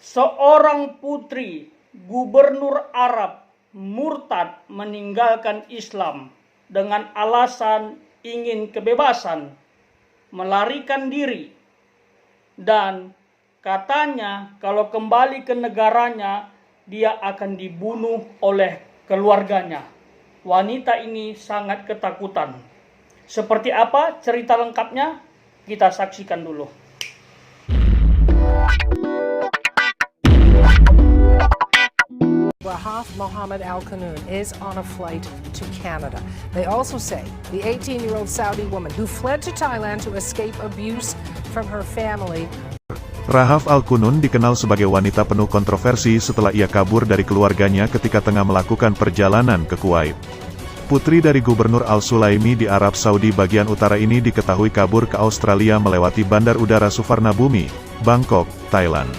Seorang putri gubernur Arab murtad meninggalkan Islam dengan alasan ingin kebebasan, melarikan diri, dan katanya kalau kembali ke negaranya dia akan dibunuh oleh keluarganya. Wanita ini sangat ketakutan. Seperti apa cerita lengkapnya? Kita saksikan dulu. Rahaf Mohammed Al-Qunun is on a flight to Canada. They also say the 18-year-old Saudi woman who fled to Thailand to escape abuse from her family. Rahaf Al-Qunun dikenal sebagai wanita penuh kontroversi setelah ia kabur dari keluarganya ketika tengah melakukan perjalanan ke Kuwait. Putri dari Gubernur Al-Sulaimi di Arab Saudi bagian utara ini diketahui kabur ke Australia melewati Bandar Udara Suvarnabhumi, Bangkok, Thailand.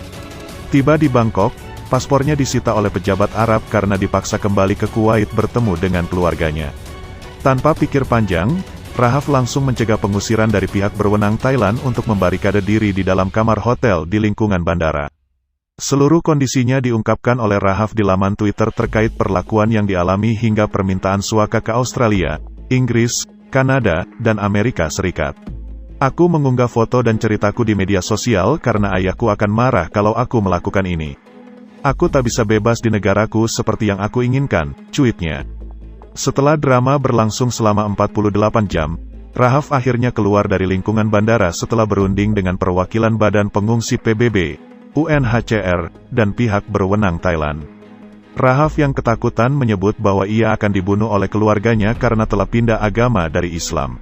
Tiba di Bangkok, paspornya disita oleh pejabat Arab karena dipaksa kembali ke Kuwait bertemu dengan keluarganya. Tanpa pikir panjang, Rahaf langsung mencegah pengusiran dari pihak berwenang Thailand untuk membarikade diri di dalam kamar hotel di lingkungan bandara. Seluruh kondisinya diungkapkan oleh Rahaf di laman Twitter terkait perlakuan yang dialami hingga permintaan suaka ke Australia, Inggris, Kanada, dan Amerika Serikat. Aku mengunggah foto dan ceritaku di media sosial karena ayahku akan marah kalau aku melakukan ini. Aku tak bisa bebas di negaraku seperti yang aku inginkan, cuitnya. Setelah drama berlangsung selama 48 jam, Rahaf akhirnya keluar dari lingkungan bandara setelah berunding dengan perwakilan Badan Pengungsi PBB, UNHCR, dan pihak berwenang Thailand. Rahaf yang ketakutan menyebut bahwa ia akan dibunuh oleh keluarganya karena telah pindah agama dari Islam.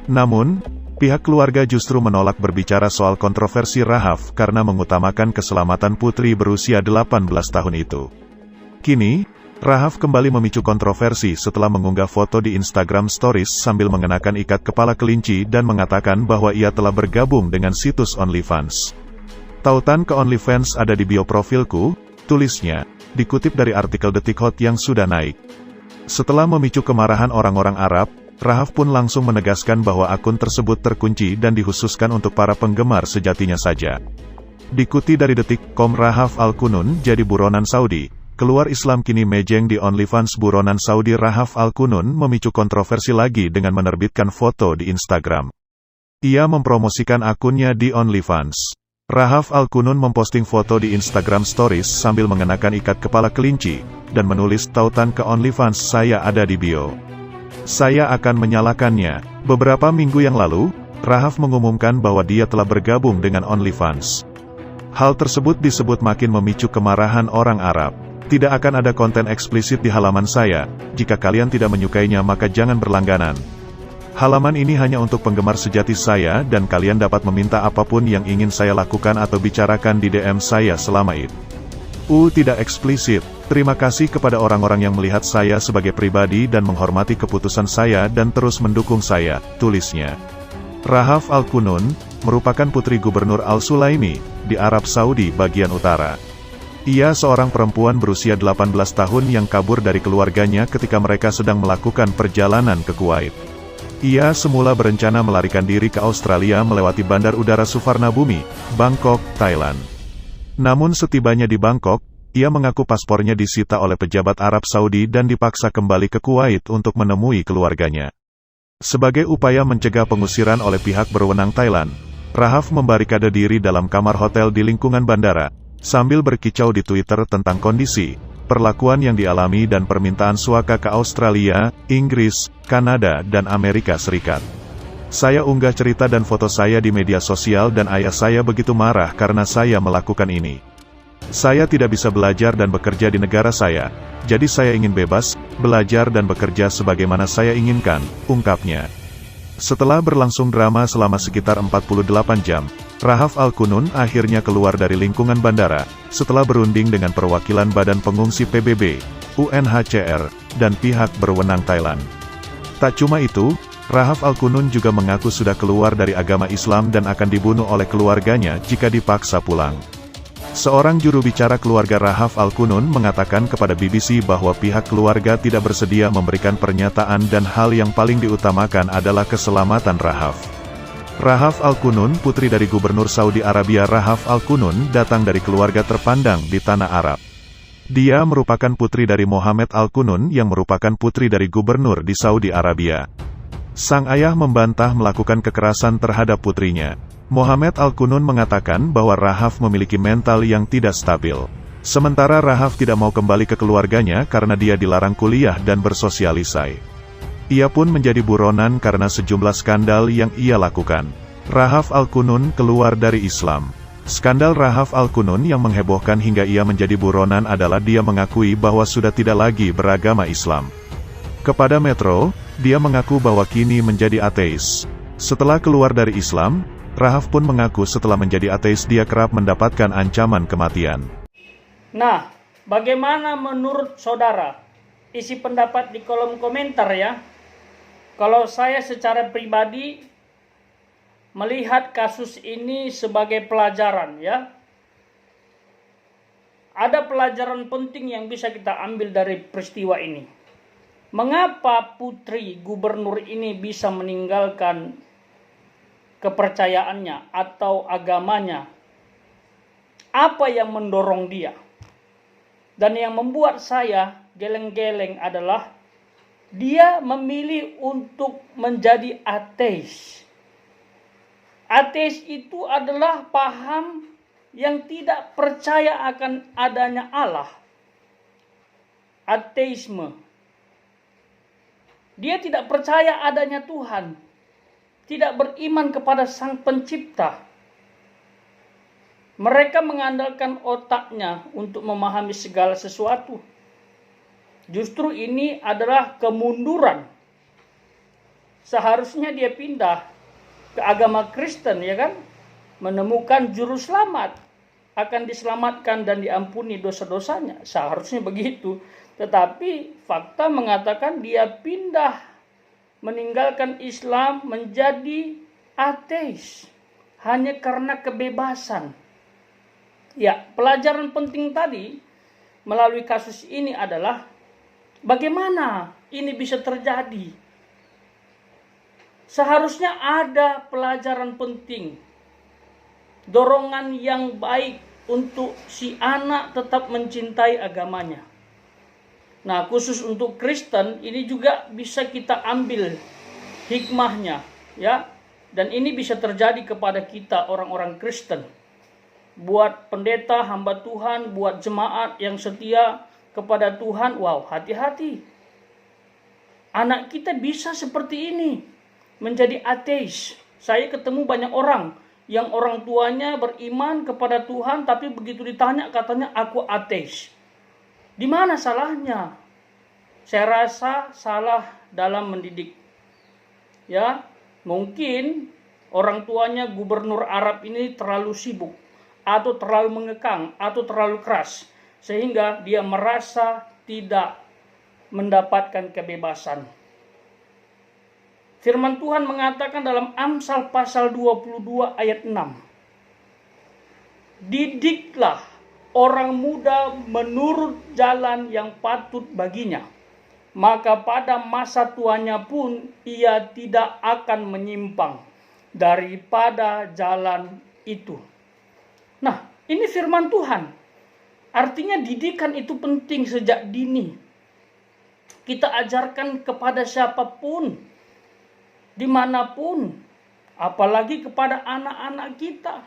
Namun, pihak keluarga justru menolak berbicara soal kontroversi Rahaf karena mengutamakan keselamatan putri berusia 18 tahun itu. Kini, Rahaf kembali memicu kontroversi setelah mengunggah foto di Instagram Stories sambil mengenakan ikat kepala kelinci dan mengatakan bahwa ia telah bergabung dengan situs OnlyFans. Tautan ke OnlyFans ada di bio profilku, tulisnya, dikutip dari artikel Detik Hot yang sudah naik. Setelah memicu kemarahan orang-orang Arab, Rahaf pun langsung menegaskan bahwa akun tersebut terkunci dan dikhususkan untuk para penggemar sejatinya saja. Dikutip dari Detik.com, Rahaf Al-Qunun jadi buronan Saudi. Keluar Islam kini mejeng di OnlyFans. Buronan Saudi Rahaf Al-Qunun memicu kontroversi lagi dengan menerbitkan foto di Instagram. Ia mempromosikan akunnya di OnlyFans. Rahaf Al-Qunun memposting foto di Instagram Stories sambil mengenakan ikat kepala kelinci, dan menulis tautan ke OnlyFans, "Saya ada di bio. Saya akan menyalakannya." Beberapa minggu yang lalu, Rahaf mengumumkan bahwa dia telah bergabung dengan OnlyFans. Hal tersebut disebut makin memicu kemarahan orang Arab. Tidak akan ada konten eksplisit di halaman saya. Jika kalian tidak menyukainya maka jangan berlangganan. Halaman ini hanya untuk penggemar sejati saya dan kalian dapat meminta apapun yang ingin saya lakukan atau bicarakan di DM saya selama itu. Tidak eksplisit. Terima kasih kepada orang-orang yang melihat saya sebagai pribadi dan menghormati keputusan saya dan terus mendukung saya, tulisnya. Rahaf Al-Qunun merupakan putri Gubernur Al-Sulaimi di Arab Saudi bagian utara. Ia seorang perempuan berusia 18 tahun yang kabur dari keluarganya ketika mereka sedang melakukan perjalanan ke Kuwait. Ia semula berencana melarikan diri ke Australia melewati Bandar Udara Suvarnabhumi, Bangkok, Thailand. Namun setibanya di Bangkok, ia mengaku paspornya disita oleh pejabat Arab Saudi dan dipaksa kembali ke Kuwait untuk menemui keluarganya. Sebagai upaya mencegah pengusiran oleh pihak berwenang Thailand, Rahaf membarikade diri dalam kamar hotel di lingkungan bandara, sambil berkicau di Twitter tentang kondisi, perlakuan yang dialami dan permintaan suaka ke Australia, Inggris, Kanada, dan Amerika Serikat. "Saya unggah cerita dan foto saya di media sosial dan ayah saya begitu marah karena saya melakukan ini. Saya tidak bisa belajar dan bekerja di negara saya, jadi saya ingin bebas, belajar dan bekerja sebagaimana saya inginkan," ungkapnya. Setelah berlangsung drama selama sekitar 48 jam, Rahaf Al-Qunun akhirnya keluar dari lingkungan bandara, setelah berunding dengan perwakilan Badan Pengungsi PBB, UNHCR, dan pihak berwenang Thailand. Tak cuma itu, Rahaf Al-Qunun juga mengaku sudah keluar dari agama Islam dan akan dibunuh oleh keluarganya jika dipaksa pulang. Seorang juru bicara keluarga Rahaf Al-Qunun mengatakan kepada BBC bahwa pihak keluarga tidak bersedia memberikan pernyataan dan hal yang paling diutamakan adalah keselamatan Rahaf. Rahaf Al-Qunun, putri dari Gubernur Saudi Arabia. Rahaf Al-Qunun datang dari keluarga terpandang di tanah Arab. Dia merupakan putri dari Mohammed Al-Qunun yang merupakan putri dari gubernur di Saudi Arabia. Sang ayah membantah melakukan kekerasan terhadap putrinya. Mohammed Al-Qunun mengatakan bahwa Rahaf memiliki mental yang tidak stabil. Sementara Rahaf tidak mau kembali ke keluarganya karena dia dilarang kuliah dan bersosialisasi. Ia pun menjadi buronan karena sejumlah skandal yang ia lakukan. Rahaf Al-Qunun keluar dari Islam. Skandal Rahaf Al-Qunun yang menghebohkan hingga ia menjadi buronan adalah dia mengakui bahwa sudah tidak lagi beragama Islam. Kepada Metro, dia mengaku bahwa kini menjadi ateis. Setelah keluar dari Islam, Rahaf pun mengaku setelah menjadi ateis dia kerap mendapatkan ancaman kematian. Nah, bagaimana menurut saudara? Isi pendapat di kolom komentar ya. Kalau saya secara pribadi melihat kasus ini sebagai pelajaran ya. Ada pelajaran penting yang bisa kita ambil dari peristiwa ini. Mengapa putri gubernur ini bisa meninggalkan kepercayaannya atau agamanya? Apa yang mendorong dia? Dan yang membuat saya geleng-geleng adalah dia memilih untuk menjadi ateis. Ateis itu adalah paham yang tidak percaya akan adanya Allah. Ateisme. Dia tidak percaya adanya Tuhan. Tidak beriman kepada Sang Pencipta. Mereka mengandalkan otaknya untuk memahami segala sesuatu. Justru ini adalah kemunduran. Seharusnya dia pindah ke agama Kristen, ya kan? Menemukan juru selamat, akan diselamatkan dan diampuni dosa-dosanya. Seharusnya begitu. Tetapi fakta mengatakan dia pindah, meninggalkan Islam menjadi ateis. Hanya karena kebebasan. Ya, pelajaran penting tadi melalui kasus ini adalah bagaimana ini bisa terjadi? Seharusnya ada pelajaran penting. Dorongan yang baik untuk si anak tetap mencintai agamanya. Nah, khusus untuk Kristen ini juga bisa kita ambil hikmahnya, ya. Dan ini bisa terjadi kepada kita orang-orang Kristen. Buat pendeta, hamba Tuhan, buat jemaat yang setia kepada Tuhan, wow, hati-hati. Anak kita bisa seperti ini, menjadi ateis. Saya ketemu banyak orang yang orang tuanya beriman kepada Tuhan, tapi begitu ditanya katanya aku ateis. Di mana salahnya? Saya rasa salah dalam mendidik. Ya, mungkin orang tuanya gubernur Arab ini terlalu sibuk, atau terlalu mengekang, atau terlalu keras, sehingga dia merasa tidak mendapatkan kebebasan. Firman Tuhan mengatakan dalam Amsal pasal 22 ayat 6. Didiklah orang muda menurut jalan yang patut baginya, maka pada masa tuanya pun ia tidak akan menyimpang daripada jalan itu. Nah, ini firman Tuhan. Artinya didikan itu penting sejak dini. Kita ajarkan kepada siapapun, dimanapun, apalagi kepada anak-anak kita.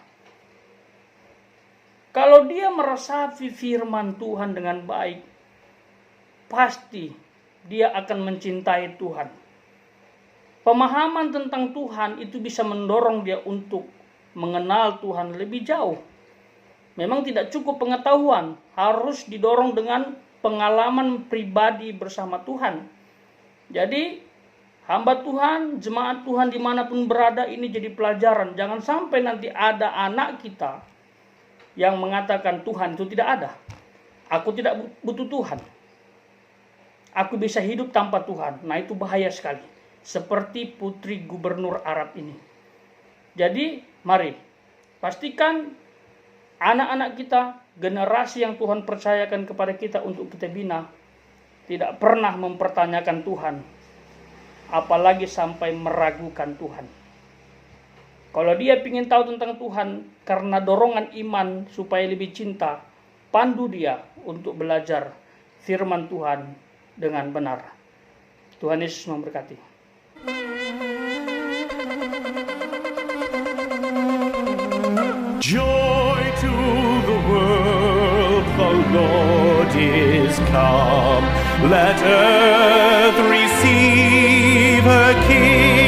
Kalau dia meresapi firman Tuhan dengan baik, pasti dia akan mencintai Tuhan. Pemahaman tentang Tuhan itu bisa mendorong dia untuk mengenal Tuhan lebih jauh. Memang tidak cukup pengetahuan, harus didorong dengan pengalaman pribadi bersama Tuhan. Jadi, hamba Tuhan, jemaat Tuhan dimanapun berada ini jadi pelajaran. Jangan sampai nanti ada anak kita yang mengatakan Tuhan itu tidak ada. Aku tidak butuh Tuhan. Aku bisa hidup tanpa Tuhan. Nah, itu bahaya sekali. Seperti putri gubernur Arab ini. Jadi, mari pastikan anak-anak kita, generasi yang Tuhan percayakan kepada kita untuk kita bina, tidak pernah mempertanyakan Tuhan, apalagi sampai meragukan Tuhan. Kalau dia ingin tahu tentang Tuhan karena dorongan iman supaya lebih cinta, pandu dia untuk belajar firman Tuhan dengan benar. Tuhan Yesus memberkati. Joy to the world, the Lord is come. Let earth receive her King.